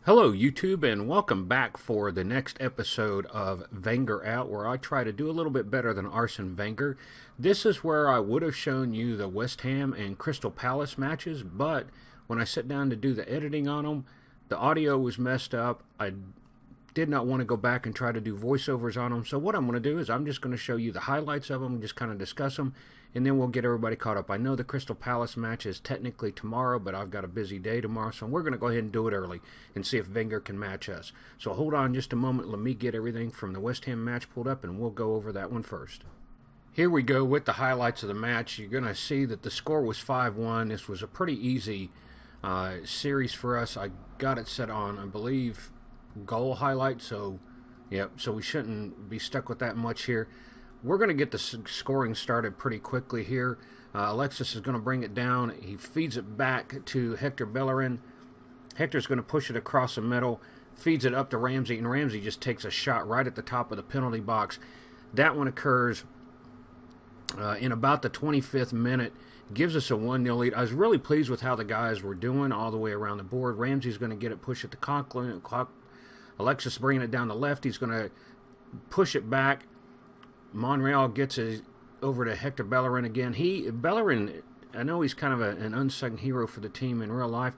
Hello, YouTube, and welcome back for the next episode of Wenger Out, where I try to do a little bit better than Arsene Wenger. This is where I would have shown you the West Ham and Crystal Palace matches, but when I sat down to do the editing on them, the audio was messed up. I did not want to go back and try to do voiceovers on them, so what I'm going to do is I'm just going to show you the highlights of them, just kind of discuss them, and then we'll get everybody caught up. I know the Crystal Palace match is technically tomorrow, but I've got a busy day tomorrow, so we're going to go ahead and do it early and see if Wenger can match us. So hold on just a moment. Let me get everything from the West Ham match pulled up, and we'll go over that one first. Here we go with the highlights of the match. You're going to see that the score was 5-1. This was a pretty easy series for us. I got it set on, I believe, goal highlight, so we shouldn't be stuck with that much here. We're going to get the scoring started pretty quickly here. Alexis is going to bring it down. He feeds it back to Hector Bellerin. Hector's going to push it across the middle, feeds it up to Ramsey, and Ramsey just takes a shot right at the top of the penalty box. That one occurs in about the 25th minute. Gives us a 1-0 lead. I was really pleased with how the guys were doing all the way around the board. Ramsey's going to get it, push it to Conklin. Alexis bringing it down the left. He's going to push it back. Monreal gets it over to Hector Bellerin again. Bellerin, I know he's kind of an unsung hero for the team in real life,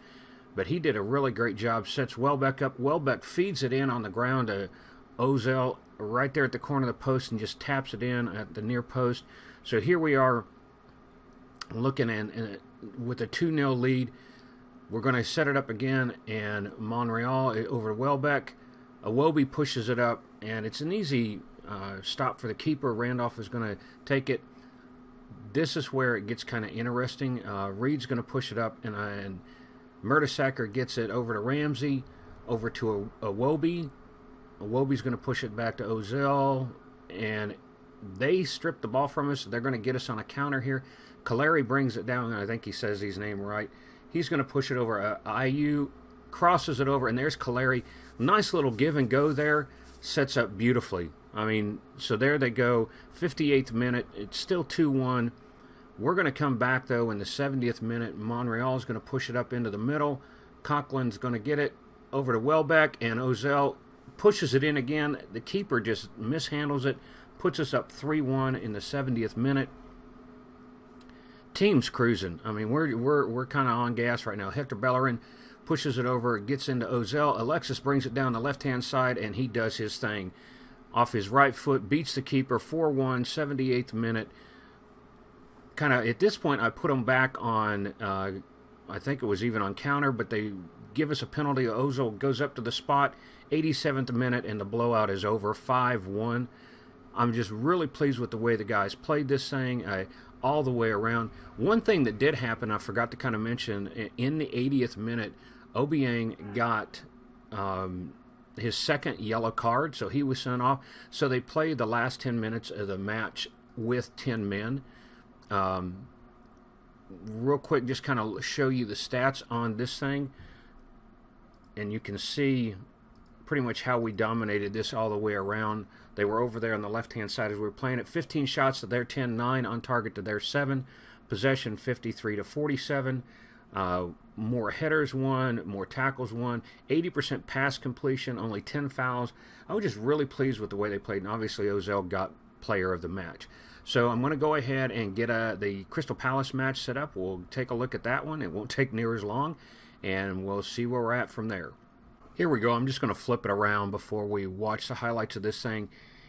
but he did a really great job. Sets Welbeck up. Welbeck feeds it in on the ground to Ozil right there at the corner of the post and just taps it in at the near post. So here we are looking at with a 2-0 lead. We're going to set it up again, and Monreal over to Welbeck. Iwobi pushes it up, and it's an easy stop for the keeper. Randolph is going to take it. This is where it gets kind of interesting. Reed's going to push it up, and Mertesacker gets it over to Ramsey, over to Iwobi. Iwobi's going to push it back to Ozil, and they strip the ball from us. They're going to get us on a counter here. Caleri brings it down, and I think he says his name right. He's going to push it over. IU crosses it over, and there's Caleri. Nice little give and go there. Sets up beautifully. I mean, so there they go. 58th minute. It's still 2-1. We're going to come back, though, in the 70th minute. Monreal's going to push it up into the middle. Conklin's going to get it over to Welbeck, and Ozil pushes it in again. The keeper just mishandles it. Puts us up 3-1 in the 70th minute. Team's cruising. I mean, we're kind of on gas right now. Hector Bellerin pushes it over, gets into Ozil. Alexis brings it down the left-hand side, and he does his thing. Off his right foot, beats the keeper, 4-1, 78th minute. Kind of, at this point, I put them back on, I think it was even on counter, but they give us a penalty. Ozil goes up to the spot, 87th minute, and the blowout is over, 5-1. I'm just really pleased with the way the guys played this thing all the way around. One thing that did happen, I forgot to kind of mention, in the 80th minute, Obiang got his second yellow card, so he was sent off. So they played the last 10 minutes of the match with 10 men. Real quick, just kind of show you the stats on this thing, and you can see pretty much how we dominated this all the way around. They were over there on the left-hand side as we were playing it. 15 shots to their 10, 9 on target to their 7. Possession 53-47. More headers won, more tackles won, 80% pass completion, only 10 fouls. I was just really pleased with the way they played, and obviously Ozil got player of the match. So I'm going to go ahead and get the Crystal Palace match set up. We'll take a look at that one. It won't take near as long, and we'll see where we're at from there. Here we go. I'm just going to flip it around before we watch the highlights of this thing.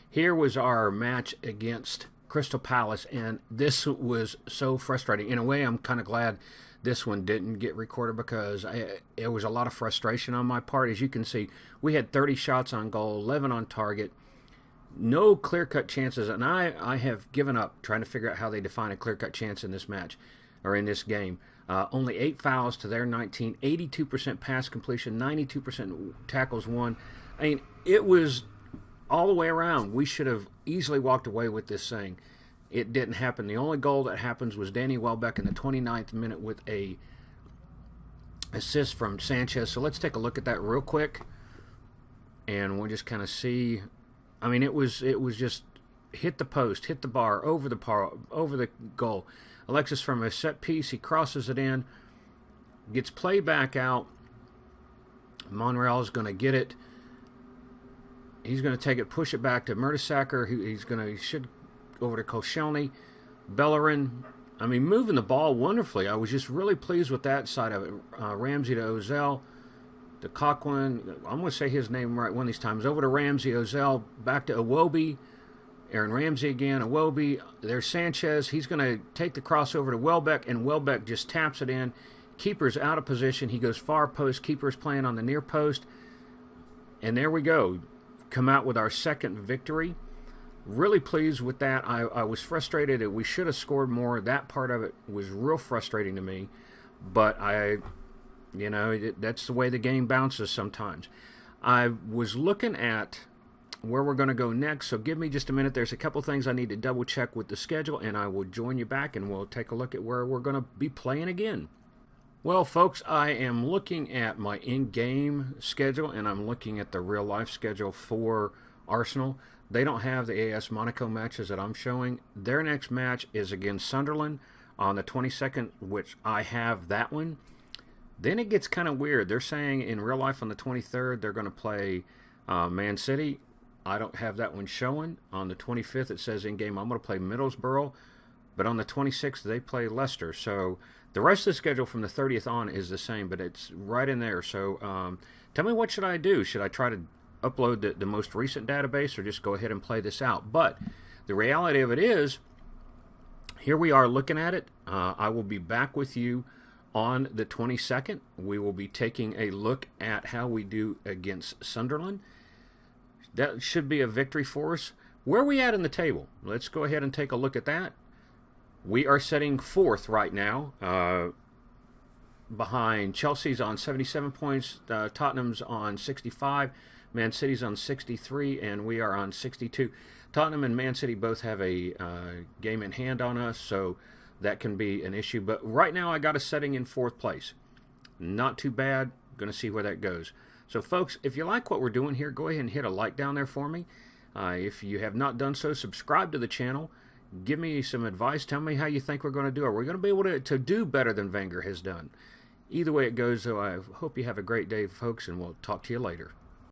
Here was our match against Crystal Palace, and this was so frustrating. In a way, I'm kind of glad this one didn't get recorded because it was a lot of frustration on my part. As you can see, we had 30 shots on goal, 11 on target, no clear-cut chances, and I have given up trying to figure out how they define a clear-cut chance in this match, or in this game. Only 8 fouls to their 19, 82% pass completion, 92% tackles won. I mean, it was all the way around. We should have easily walked away with this thing. It didn't happen. The only goal that happens was Danny Welbeck in the 29th minute with a assist from Sanchez. So let's take a look at that real quick, and we'll just kind of see. I mean, it was just hit the post, hit the bar, over the goal. Alexis from a set piece, he crosses it in, gets played back out. Monreal's going to get it. He's going to take it, push it back to Mertesacker. He should go over to Koscielny. Bellerin, I mean, moving the ball wonderfully. I was just really pleased with that side of it. Ramsey to Ozell, to Coquelin. I'm going to say his name right one of these times. Over to Ramsey, Ozell, back to Iwobi. Aaron Ramsey again, Iwobi. There's Sanchez. He's going to take the crossover to Welbeck, and Welbeck just taps it in. Keeper's out of position. He goes far post. Keeper's playing on the near post. And there we go. Come out with our second victory. Really pleased with that. I was frustrated that we should have scored more. That part of it was real frustrating to me. But that's the way the game bounces sometimes. I was looking at where we're going to go next, so give me just a minute. There's a couple things I need to double check with the schedule, and I will join you back and we'll take a look at where we're going to be playing again. Well, folks, I am looking at my in-game schedule, and I'm looking at the real-life schedule for Arsenal. They don't have the AS Monaco matches that I'm showing. Their next match is against Sunderland on the 22nd, which I have that one. Then it gets kind of weird. They're saying in real life on the 23rd they're going to play Man City. I don't have that one showing. On the 25th it says in-game I'm going to play Middlesbrough. But on the 26th they play Leicester. So the rest of the schedule from the 30th on is the same, but it's right in there. So tell me, what should I do? Should I try to upload the most recent database or just go ahead and play this out? But the reality of it is, here we are looking at it. I will be back with you on the 22nd. We will be taking a look at how we do against Sunderland. That should be a victory for us. Where are we at in the table? Let's go ahead and take a look at that. We are sitting fourth right now, behind Chelsea's on 77 points, Tottenham's on 65, Man City's on 63, and we are on 62. Tottenham and Man City both have a game in hand on us, so that can be an issue. But right now I got us setting in fourth place. Not too bad. Going to see where that goes. So, folks, if you like what we're doing here, go ahead and hit a like down there for me. If you have not done so, subscribe to the channel. Give me some advice. Tell me how you think we're going to do. Are we going to be able to do better than Wenger has done? Either way it goes, though, I hope you have a great day, folks, and we'll talk to you later.